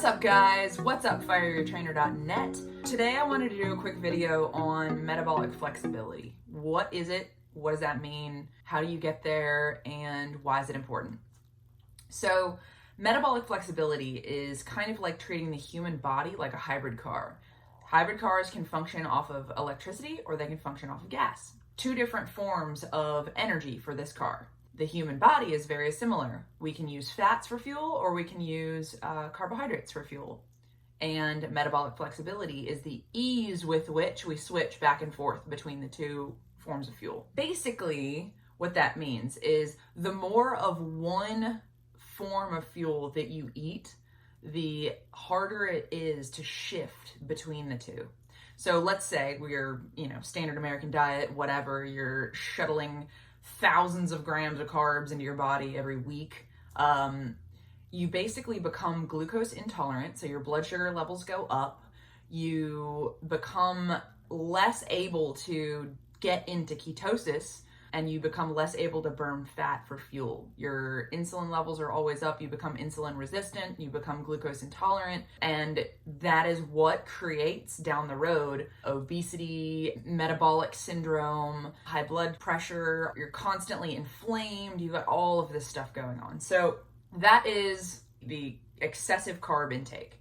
What's up, guys? What's up, fireyourtrainer.net? Today I wanted to do a quick video on metabolic flexibility. What is it? What does that mean? How do you get there? And why is it important? So metabolic flexibility is kind of like treating the human body like a hybrid car. Hybrid cars can function off of electricity or they can function off of gas. Two different forms of energy for this car. The human body is very similar. We can use fats for fuel or we can use carbohydrates for fuel. And metabolic flexibility is the ease with which we switch back and forth between the two forms of fuel. Basically, what that means is the more of one form of fuel that you eat, the harder it is to shift between the two. So let's say we're, standard American diet, whatever, you're shuttling thousands of grams of carbs into your body every week. You basically become glucose intolerant, so your blood sugar levels go up. You become less able to get into ketosis, and you become less able to burn fat for fuel. Your insulin levels are always up. You become insulin resistant, you become glucose intolerant, and that is what creates down the road obesity, metabolic syndrome, high blood pressure. You're constantly inflamed. You've got all of this stuff going on. So that is the excessive carb intake.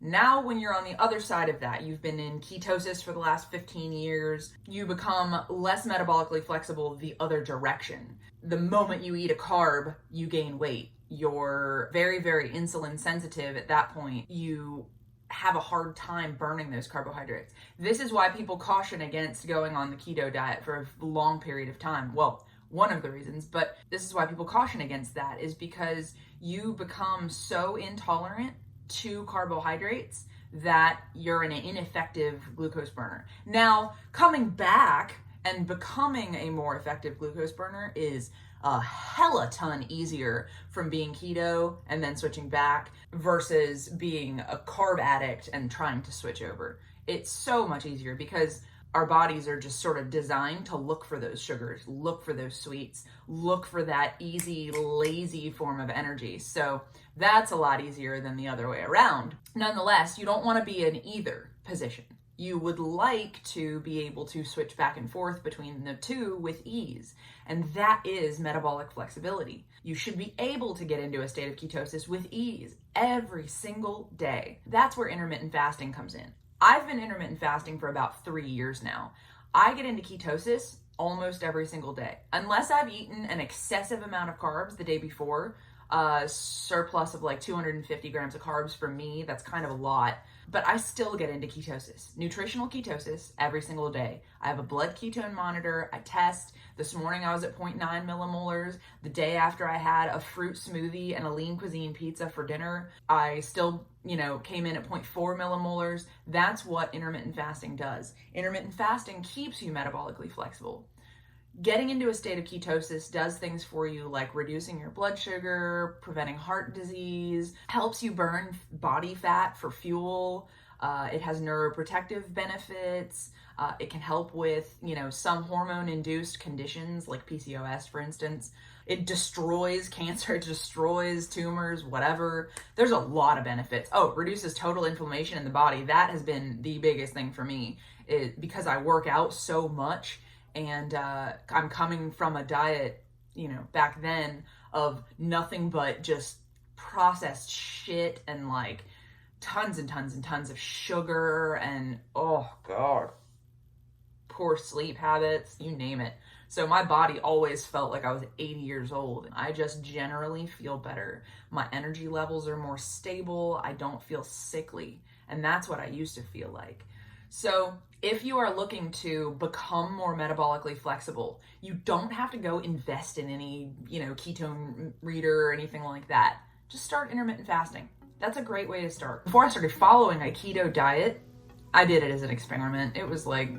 Now, when you're on the other side of that, you've been in ketosis for the last 15 years, you become less metabolically flexible the other direction. The moment you eat a carb, you gain weight. You're very, very insulin sensitive at that point. You have a hard time burning those carbohydrates. This is why people caution against going on the keto diet for a long period of time. Well, one of the reasons, but this is why people caution against that is because you become so intolerant to carbohydrates that you're an ineffective glucose burner. Now, coming back and becoming a more effective glucose burner is a hella ton easier from being keto and then switching back versus being a carb addict and trying to switch over. It's so much easier because our bodies are just sort of designed to look for those sugars, look for those sweets, look for that easy, lazy form of energy. So that's a lot easier than the other way around. Nonetheless, you don't want to be in either position. You would like to be able to switch back and forth between the two with ease. And that is metabolic flexibility. You should be able to get into a state of ketosis with ease every single day. That's where intermittent fasting comes in. I've been intermittent fasting for about 3 years now. I get into ketosis almost every single day. Unless I've eaten an excessive amount of carbs the day before, surplus of like 250 grams of carbs for me, that's kind of a lot, but I still get into ketosis, nutritional ketosis every single day. I have a blood ketone monitor, I test. This morning I was at 0.9 millimolars. The day after I had a fruit smoothie and a lean cuisine pizza for dinner, I still came in at 0.4 millimolars. That's what intermittent fasting does. Intermittent fasting keeps you metabolically flexible. Getting into a state of ketosis does things for you like reducing your blood sugar, preventing heart disease, helps you burn body fat for fuel. It has neuroprotective benefits. It can help with, some hormone-induced conditions like PCOS, for instance. It destroys cancer, it destroys tumors, whatever. There's a lot of benefits. Oh, it reduces total inflammation in the body. That has been the biggest thing for me because I work out so much. And I'm coming from a diet, back then of nothing but just processed shit and like tons and tons and tons of sugar and, oh God, poor sleep habits, you name it. So my body always felt like I was 80 years old. I just generally feel better. My energy levels are more stable. I don't feel sickly. And that's what I used to feel like. So if you are looking to become more metabolically flexible, you don't have to go invest in any, ketone reader or anything like that. Just start intermittent fasting. That's a great way to start. Before I started following a keto diet, I did it as an experiment. It was like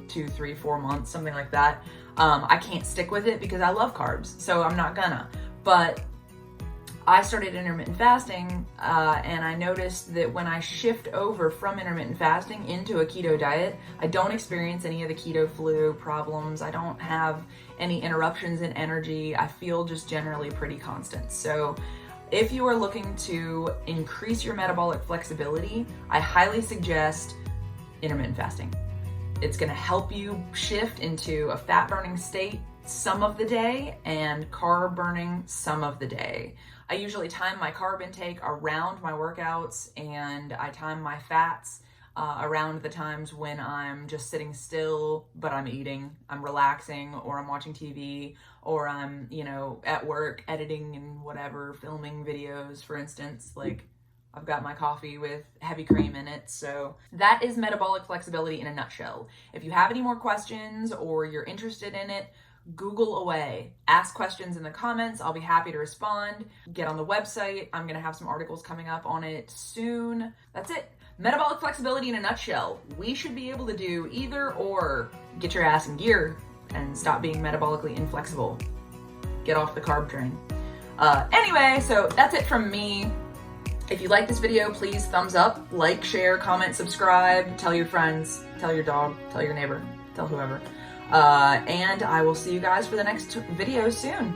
2, 3, 4 months, something like that. I can't stick with it because I love carbs, so I'm not gonna. But I started intermittent fasting and I noticed that when I shift over from intermittent fasting into a keto diet, I don't experience any of the keto flu problems. I don't have any interruptions in energy. I feel just generally pretty constant. So If you are looking to increase your metabolic flexibility, I highly suggest intermittent fasting. It's gonna help you shift into a fat burning state some of the day and carb burning some of the day. I usually time my carb intake around my workouts, and I time my fats around the times when I'm just sitting still, but I'm eating, I'm relaxing, or I'm watching TV, or I'm, at work editing and whatever, filming videos, for instance. Like, I've got my coffee with heavy cream in it. So that is metabolic flexibility in a nutshell. If you have any more questions or you're interested in it, Google away. Ask questions in the comments. I'll be happy to respond. Get on the website. I'm going to have some articles coming up on it soon. That's it. Metabolic flexibility in a nutshell. We should be able to do either or. Get your ass in gear and stop being metabolically inflexible. Get off the carb train. Anyway, so that's it from me. If you like this video, please thumbs up, like, share, comment, subscribe, tell your friends, tell your dog, tell your neighbor, tell whoever. And I will see you guys for the next video soon.